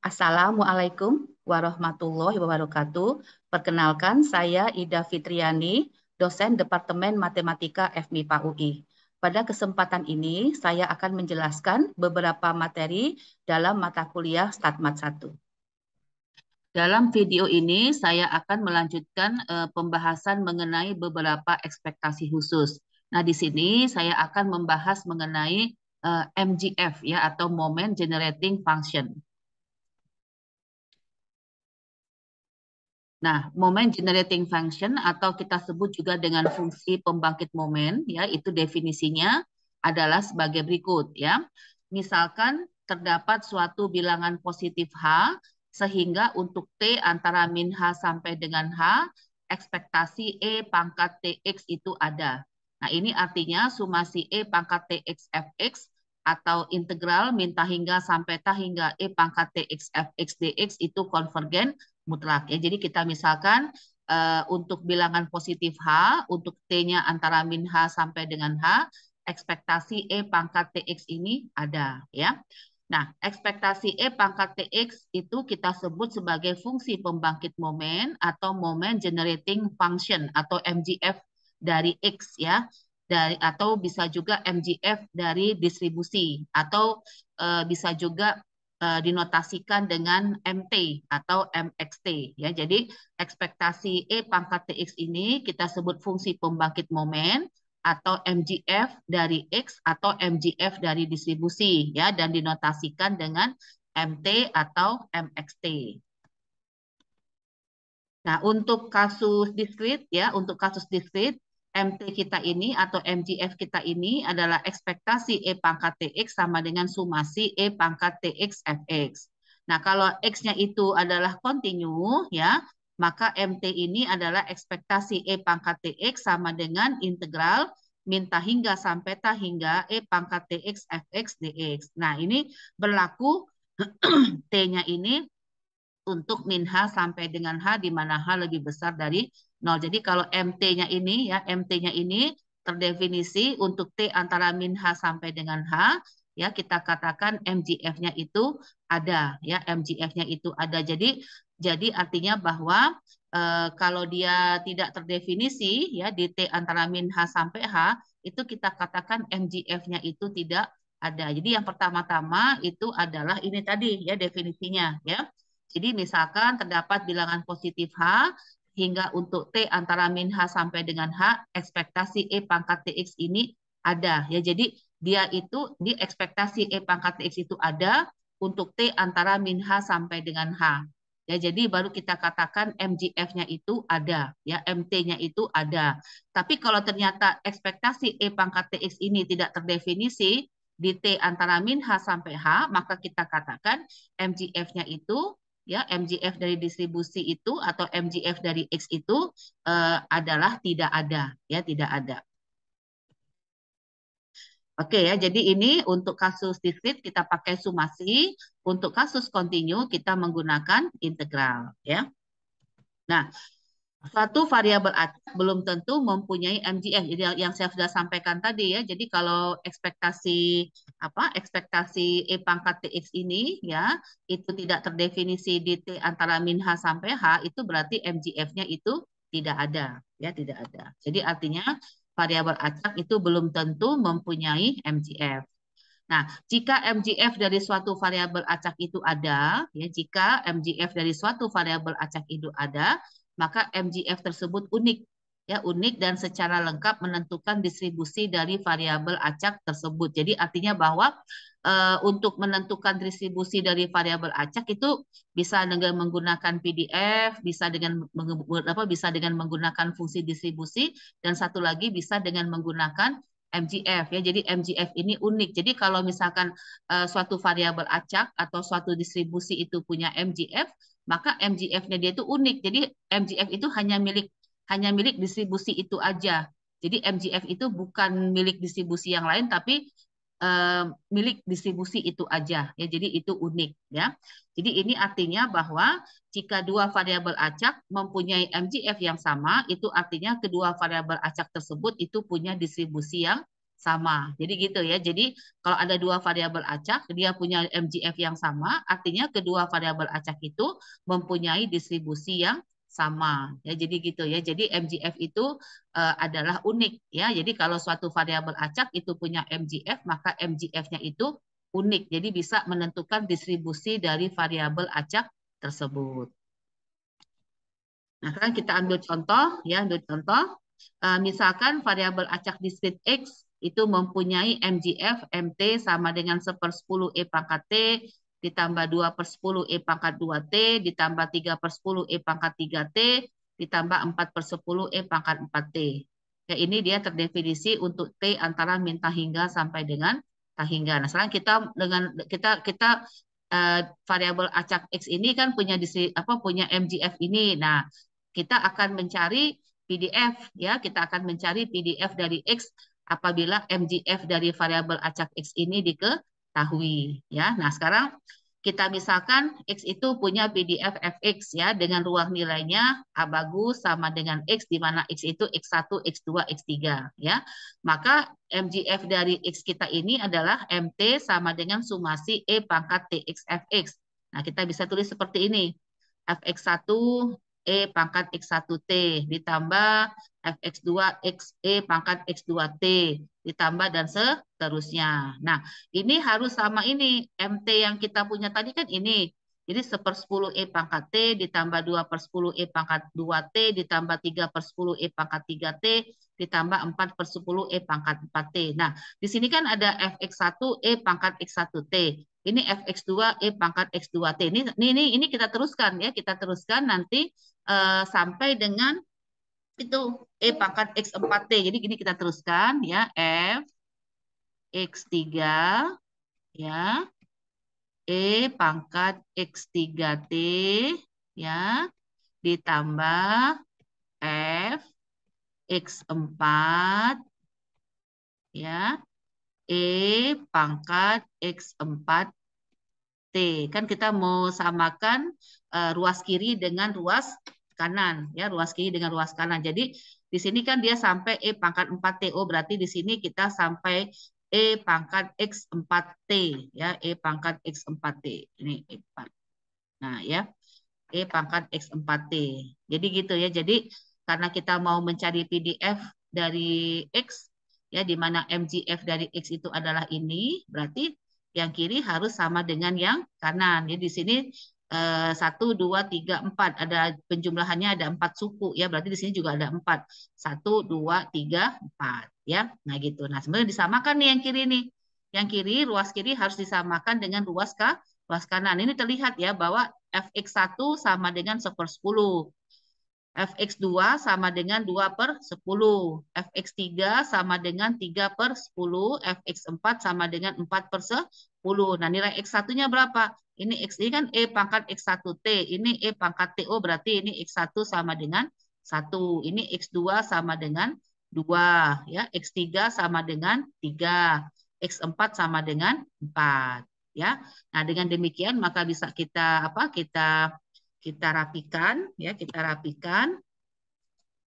Assalamualaikum warahmatullahi wabarakatuh. Perkenalkan, saya Ida Fitriani, dosen Departemen Matematika FMIPA UI. Pada kesempatan ini, saya akan menjelaskan beberapa materi dalam mata kuliah StatMat 1. Dalam video ini, saya akan melanjutkan pembahasan mengenai beberapa ekspektasi khusus. Nah, di sini saya akan membahas mengenai MGF ya, atau Moment Generating Function. Nah, moment generating function atau kita sebut juga dengan fungsi pembangkit momen, ya, itu definisinya adalah sebagai berikut, ya. Misalkan terdapat suatu bilangan positif H, sehingga untuk T antara min H sampai dengan H, ekspektasi E pangkat TX itu ada. Nah, ini artinya sumasi E pangkat TX Fx atau integral min ta hingga sampai ta hingga E pangkat TX Fx dx itu konvergen mutlak ya. Jadi kita misalkan untuk bilangan positif H, untuk T-nya antara min H sampai dengan H, ekspektasi E pangkat TX ini ada ya. Nah, ekspektasi E pangkat TX itu kita sebut sebagai fungsi pembangkit momen atau moment generating function atau MGF dari X ya. Atau bisa juga MGF dari distribusi atau bisa juga dinotasikan dengan MT atau MXT ya. Jadi ekspektasi E pangkat TX ini kita sebut fungsi pembangkit momen atau MGF dari X atau MGF dari distribusi ya, dan dinotasikan dengan MT atau MXT. Nah, untuk kasus diskrit ya, untuk kasus diskrit MT kita ini atau MGF kita ini adalah ekspektasi E pangkat TX sama dengan sumasi E pangkat TX Fx. Nah, kalau X-nya itu adalah kontinu ya, maka MT ini adalah ekspektasi E pangkat TX sama dengan integral min ta hingga sampai ta hingga E pangkat TX Fx dx. Nah, ini berlaku T-nya ini untuk min H sampai dengan H di mana H lebih besar dari 0. Jadi kalau MT-nya ini ya, MT-nya ini terdefinisi untuk T antara min H sampai dengan H ya, kita katakan MGF-nya itu ada ya, MGF-nya itu ada. Jadi artinya bahwa kalau dia tidak terdefinisi ya di T antara min H sampai H, itu kita katakan MGF-nya itu tidak ada. Jadi yang pertama-tama itu adalah ini tadi ya definisinya ya. Jadi misalkan terdapat bilangan positif H hingga untuk T antara min H sampai dengan H, ekspektasi E pangkat TX ini ada ya. Jadi dia itu di ekspektasi E pangkat TX itu ada untuk T antara min H sampai dengan H. Ya, jadi baru kita katakan MGF-nya itu ada, ya, MT-nya itu ada. Tapi kalau ternyata ekspektasi E pangkat TX ini tidak terdefinisi di T antara min H sampai H, maka kita katakan MGF-nya itu ya, MGF dari distribusi itu atau MGF dari X itu adalah tidak ada ya, tidak ada. Oke ya, jadi ini untuk kasus diskrit kita pakai sumasi, untuk kasus kontinu kita menggunakan integral ya. Nah, suatu variabel acak belum tentu mempunyai MGF. Jadi yang saya sudah sampaikan tadi ya. Jadi kalau ekspektasi E pangkat TX ini ya itu tidak terdefinisi di T antara min H sampai H, itu berarti MGF-nya itu tidak ada ya, tidak ada. Jadi artinya variabel acak itu belum tentu mempunyai MGF. Nah, jika MGF dari suatu variabel acak itu ada, ya, jika MGF dari suatu variabel acak itu ada, maka MGF tersebut unik, ya, unik dan secara lengkap menentukan distribusi dari variabel acak tersebut. Jadi artinya bahwa untuk menentukan distribusi dari variabel acak itu bisa dengan menggunakan PDF, bisa dengan menggunakan fungsi distribusi, dan satu lagi bisa dengan menggunakan MGF ya. Jadi MGF ini unik. Jadi kalau misalkan suatu variabel acak atau suatu distribusi itu punya MGF, maka MGF-nya dia itu unik. Jadi MGF itu hanya milik distribusi itu aja. Jadi MGF itu bukan milik distribusi yang lain, tapi milik distribusi itu aja ya. Jadi itu unik ya. Jadi ini artinya bahwa jika dua variabel acak mempunyai MGF yang sama, itu artinya kedua variabel acak tersebut itu punya distribusi yang sama. Jadi gitu ya. Jadi kalau ada dua variabel acak, dia punya MGF yang sama, artinya kedua variabel acak itu mempunyai distribusi yang sama. Ya, jadi gitu ya. Jadi MGF itu adalah unik ya. Jadi kalau suatu variabel acak itu punya MGF, maka MGF-nya itu unik. Jadi bisa menentukan distribusi dari variabel acak tersebut. Nah, sekarang kita ambil contoh ya, ambil contoh. Misalkan variabel acak diskrit X itu mempunyai MGF MT sama dengan 1/10 E pangkat T ditambah 2/10 E pangkat 2T ditambah 3/10 E pangkat 3T ditambah 4/10 E pangkat 4T. Ya, ini dia terdefinisi untuk T antara min hingga sampai dengan hingga. Nah, sekarang kita dengan kita variabel acak X ini kan punya punya MGF ini. Nah, kita akan mencari PDF ya, kita akan mencari PDF dari X apabila MGF dari variabel acak X ini diketahui ya. Nah, sekarang kita misalkan X itu punya PDF fx ya dengan ruang nilainya A bagus sama dengan X di mana X itu X1, X2, X3 ya. Maka MGF dari X kita ini adalah MT sama dengan sumasi E pangkat TX fx. Nah, kita bisa tulis seperti ini. Fx1 E pangkat X1T ditambah Fx2 X E pangkat X2T ditambah dan seterusnya. Nah, ini harus sama ini. MT yang kita punya tadi kan ini. Jadi 1/10 E pangkat T ditambah 2/10 E pangkat 2T ditambah 3/10 E pangkat 3T ditambah 4/10 E pangkat 4T. Nah, di sini kan ada Fx1 E pangkat X1T. Ini Fx2 E pangkat X2T. Ini kita teruskan ya, kita teruskan nanti sampai dengan itu E pangkat X4T. Jadi gini kita teruskan ya, F X3 ya, E pangkat X3T ya, ditambah F X4 ya, E pangkat X4T. Kan kita mau samakan ruas kiri dengan ruas kanan ya, ruas kiri dengan ruas kanan. Jadi di sini kan dia sampai E pangkat 4T. Oh, berarti di sini kita sampai E pangkat X4T ya, E pangkat X4T. Ini E4. Nah, ya. E pangkat X4T. Jadi gitu ya. Jadi karena kita mau mencari PDF dari X ya, di mana MGF dari X itu adalah ini, berarti yang kiri harus sama dengan yang kanan. Jadi di sini 1, 2, 3, 4. Ada penjumlahannya ada 4 suku ya. Berarti di sini juga ada 4. 1, 2, 3, 4 ya. Nah gitu. Nah sebenarnya disamakan nih yang kiri nih. Yang kiri, ruas kiri harus disamakan dengan ruas kanan. Ini terlihat ya bahwa Fx1 sama dengan 1/10. Fx2 sama dengan 2/10. Fx3 sama dengan 3/10. Fx4 sama dengan 4/10. Nah, nilai X1-nya berapa? Ini X ini kan E pangkat X1T. Ini E pangkat TO, berarti ini X1 sama dengan 1. Ini X2 sama dengan 2. Ya, X3 sama dengan 3. X4 sama dengan 4. Ya. Nah, dengan demikian maka bisa kita kita rapikan ya, kita rapikan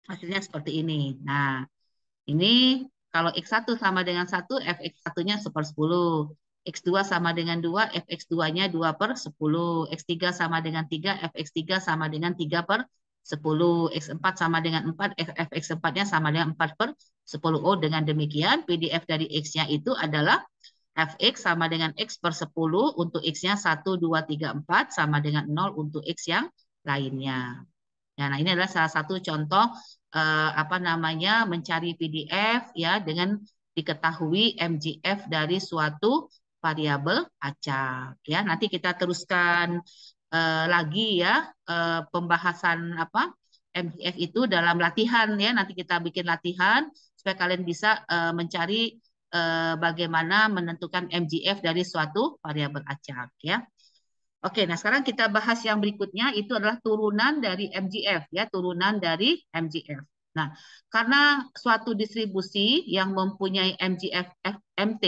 hasilnya seperti ini. Nah, ini kalau X1 sama dengan 1, Fx1-nya 1/10. X2 sama dengan 2, Fx2-nya 2/10. X3 sama dengan 3, Fx3 sama dengan 3/10. X4 sama dengan 4, Fx4-nya sama dengan 4/10. Oh, dengan demikian PDF dari X-nya itu adalah Fx sama dengan X/10 untuk X-nya 1, 2, 3, 4 sama dengan 0 untuk X yang lainnya. Ya, nah, ini adalah salah satu contoh mencari PDF ya dengan diketahui MGF dari suatu variabel acak. Ya, nanti kita teruskan lagi ya pembahasan MGF itu dalam latihan ya. Nanti kita bikin latihan supaya kalian bisa mencari bagaimana menentukan MGF dari suatu variabel acak ya. Oke, nah sekarang kita bahas yang berikutnya itu adalah turunan dari MGF ya, turunan dari MGF. Nah, karena suatu distribusi yang mempunyai MGF MT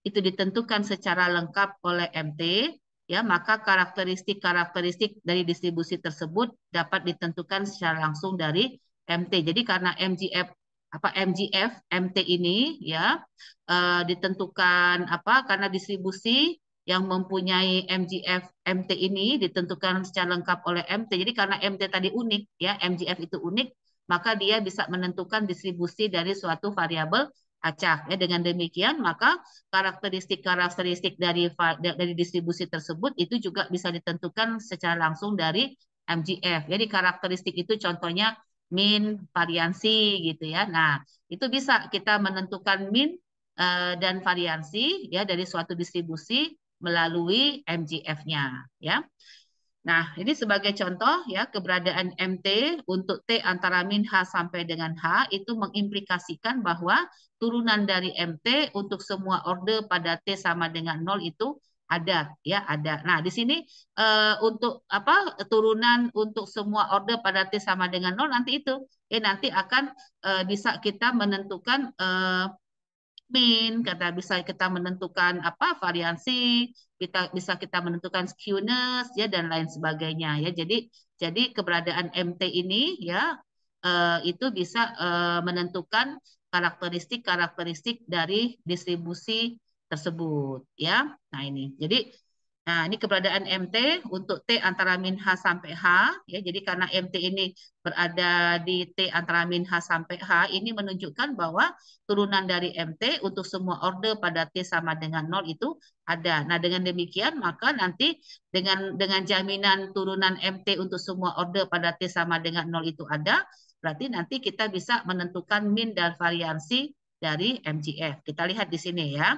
itu ditentukan secara lengkap oleh MT, ya, maka karakteristik-karakteristik dari distribusi tersebut dapat ditentukan secara langsung dari MT. Jadi karena MGF apa MGF MT ini ya ditentukan apa karena distribusi yang mempunyai MGF MT ini ditentukan secara lengkap oleh MT. Jadi karena MT tadi unik ya, MGF itu unik, maka dia bisa menentukan distribusi dari suatu variabel acak. Ya, dengan demikian maka karakteristik-karakteristik dari distribusi tersebut itu juga bisa ditentukan secara langsung dari MGF. Jadi karakteristik itu contohnya min, variansi gitu ya. Nah, itu bisa kita menentukan min dan variansi ya dari suatu distribusi melalui MGF-nya ya. Nah, ini sebagai contoh ya keberadaan MT untuk T antara min H sampai dengan H itu mengimplikasikan bahwa turunan dari MT untuk semua orde pada T sama dengan 0 itu ada ya ada. Nah, di sini untuk apa turunan untuk semua orde pada T sama dengan 0 nanti itu ya nanti akan bisa kita menentukan min, kata bisa kita menentukan apa variansi, kita menentukan skewness ya dan lain sebagainya ya. Jadi keberadaan MT ini ya itu bisa menentukan karakteristik-karakteristik dari distribusi tersebut ya. Nah, ini. Jadi nah, ini keberadaan MT untuk T antara min H sampai H. Ya, jadi karena MT ini berada di T antara min H sampai H, ini menunjukkan bahwa turunan dari MT untuk semua orde pada T sama dengan 0 itu ada. Nah, dengan demikian, maka nanti dengan jaminan turunan MT untuk semua orde pada T sama dengan 0 itu ada, berarti nanti kita bisa menentukan min dan variansi dari MGF. Kita lihat di sini ya.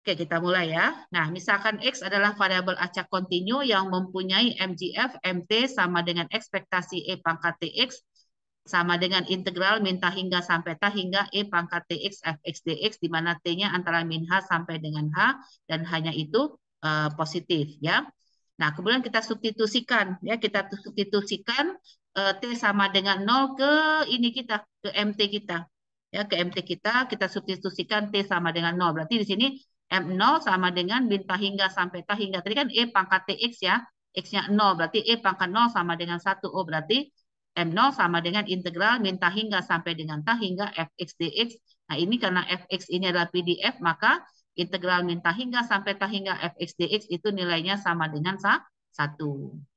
Oke, kita mulai ya. Nah, misalkan X adalah variabel acak kontinu yang mempunyai MGF, MT sama dengan ekspektasi E pangkat TX sama dengan integral min T hingga sampai T hingga E pangkat TX Fx dx di mana T-nya antara min H sampai dengan H dan hanya itu positif ya. Nah, kemudian kita substitusikan ya, kita substitusikan T sama dengan 0 ke ini kita, ke MT kita. Ya, ke MT kita substitusikan T sama dengan 0. Berarti di sini M0 sama dengan min T hingga sampai T hingga. Tadi kan E pangkat TX ya. X-nya 0. Berarti E pangkat 0 sama dengan 1. Oh, berarti M0 sama dengan integral min T hingga sampai dengan T hingga Fx dx. Nah, ini karena Fx ini adalah PDF, maka integral min T hingga sampai T hingga Fx dx itu nilainya sama dengan 1.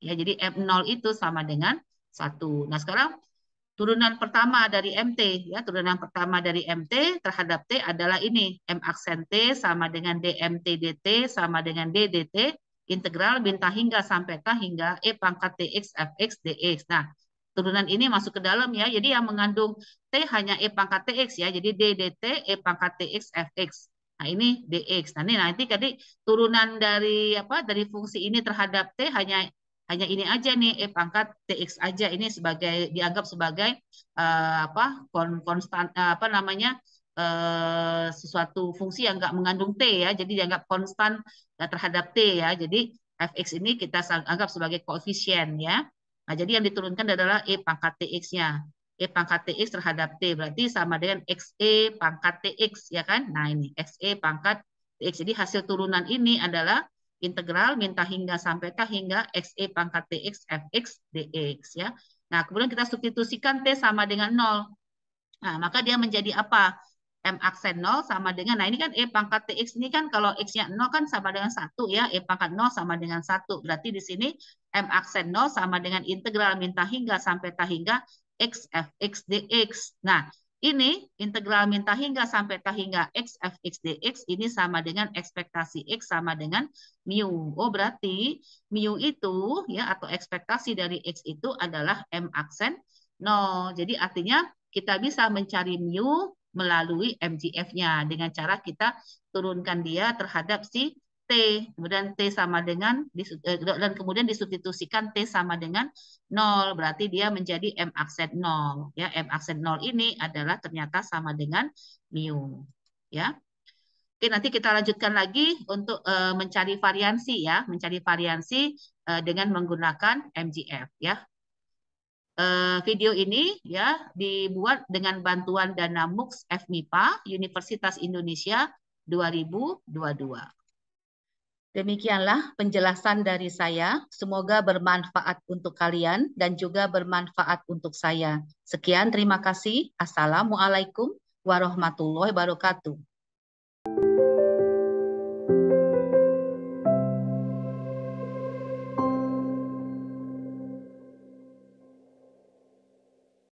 Ya, jadi M0 itu sama dengan 1. Nah, sekarang turunan pertama dari MT ya, turunan pertama dari MT terhadap T adalah ini M aksen T sama dengan DMT dt sama dengan D dt integral min T hingga sampai T hingga E pangkat TX Fx dx. Nah, turunan ini masuk ke dalam ya. Jadi yang mengandung T hanya E pangkat TX ya. Jadi D dt E pangkat TX Fx. Nah, ini dx. Nah, ini nanti tadi turunan dari apa dari fungsi ini terhadap T hanya ini aja nih pangkat TX aja ini sebagai dianggap sebagai apa konstan apa namanya sesuatu fungsi yang enggak mengandung T ya. Jadi dianggap konstan terhadap T ya. Jadi Fx ini kita anggap sebagai koefisien ya. Nah, jadi yang diturunkan adalah E pangkat TX-nya. E pangkat TX terhadap T berarti sama dengan XE pangkat TX ya kan. Nah, ini XE pangkat TX. Jadi hasil turunan ini adalah integral minta hingga sampai K hingga XE pangkat TX Fx dx ya. Nah, kemudian kita substitusikan T sama dengan 0. Nah, maka dia menjadi apa? M aksen 0 sama dengan, nah ini kan E pangkat TX ini kan kalau X-nya 0 kan sama dengan 1 ya, E pangkat 0 sama dengan 1. Berarti di sini M aksen 0 sama dengan integral minta hingga sampai T hingga X Fx dx. Nah, ini integral minta hingga sampai T hingga X Fx dx ini sama dengan ekspektasi X sama dengan mu. Oh, berarti mu itu ya atau ekspektasi dari X itu adalah M aksen 0. Jadi artinya kita bisa mencari mu melalui MGF-nya dengan cara kita turunkan dia terhadap si T, kemudian T sama dengan dan kemudian disubstitusikan T sama dengan 0, berarti dia menjadi M aksen 0 ya. M aksen 0 ini adalah ternyata sama dengan mu ya. Oke, nanti kita lanjutkan lagi untuk mencari variansi ya, mencari variansi dengan menggunakan MGF ya. Video ini ya dibuat dengan bantuan dana MUX FMIPA Universitas Indonesia 2022. Demikianlah penjelasan dari saya. Semoga bermanfaat untuk kalian dan juga bermanfaat untuk saya. Sekian, terima kasih. Assalamualaikum warahmatullahi wabarakatuh.